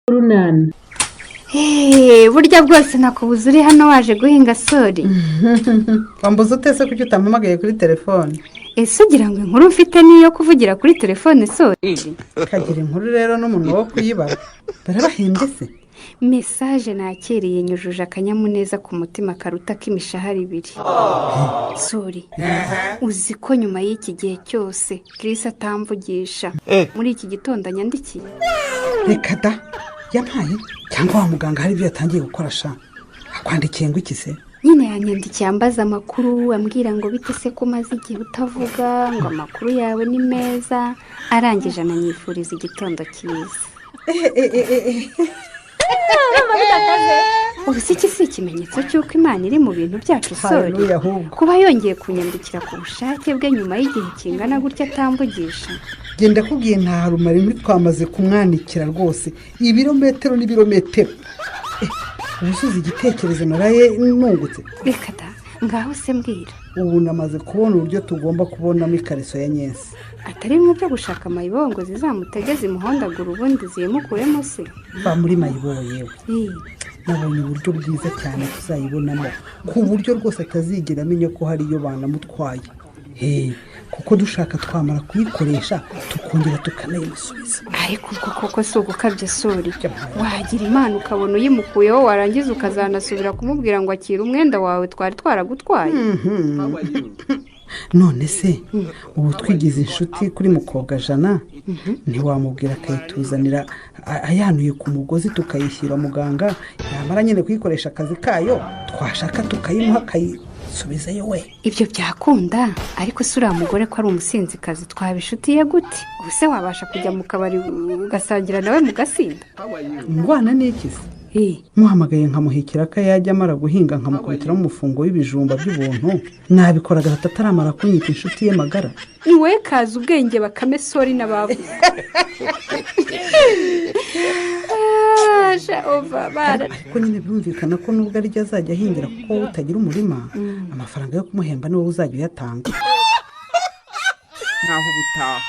runana. Burya bwose nakubuza uri hano waje guhinga sori. Wambuza utese kuki utampamagaye kuri telefone? Ese ugira ngo inkuru mfite niyo kuvugira kuri telefone sori? Kagira inkuru rero n'umuntu wo kuyibara. Barabahembye se? Message nakiriye nyujuje akanyamuneza ku mutima karuta k'imishahara 2. Sori. Uzi ko nyuma y'iki gihe cyose Chris atamvugisha. Muri iki gitondo anyandikiye. Reka da. Yampaye cyangwa wa muganga hari ibyo yatangiye gukora sha. Akwandikiye ngo iki se? Nyine yanyandikiye ambaza amakuru ambwira ngo bite se ko maze igihe utavuga ngo amakuru yawe ni meza, arangije ananyifuriza igitondo cyiza. Ubu si ikimenyetso cy'uko Imana iri mu bintu byacu sori. Kuba yongeye kunyandikira ku bushake bwe nyuma y'igihe kingana gutya atamvugisha. Genda kubwiye nta harumari muri twamaze kumwanikira rwose. Ibirometero n'ibirometero. Ubusuzi igitekerezo naraye nungutse. Reka da, ngaho se mbwira. Ubu namaze kubona uburyo tugomba kubonamo ikariso ya Nyesi. Atari mu byo gushaka amayibongo zizamutegeze imuhondagura ubundi zimukuremo se. Ba muri mayibobo yewe. Nabonye uburyo bwiza cyane tuzayibonamo. Ku buryo rwose atazigera amenya ko hari iyo banamutwaye. Kuko dushaka twamara kuyikoresha tukongera tukanayisubiza. Ariko ubwo koko si ugukabye sori. Wagira Imana ukabona uyimukuyeho warangiza ukazanasubira kumubwira ngo akira umwenda wawe twari twaragutwaye. None se ubu twigize inshuti kuri mukobwa jana ntiwamubwira akayituzanira ayanuye ku mugozi tukayishyira muganga yamara nyine kuyikoresha akazi kayo twashaka tukayimuha akayisubizayo we. Ibyo byakunda ariko si uriya mugore ko ari umusinzikazi twabishutiye gute? Ubuse wabasha kujya mu kabari ugasangira nawe mugasinda? Ngwana n'iki se? Muhamagaye nkamuhikira ko yajya amara guhinga nkamukubitira mu mufungo w'ibijumba by'ubuntu nabikoraga atataramara kunyita inshuti ye magara. Niwe kaza ubwenge bakame sori n'abavuze. Ariko nyine byumvikana ko nubwo ari ryo azajya ahingira kuko utagira umurima amafaranga yo kumuhemba niwe uzajya uyatanga. Naho ubutaha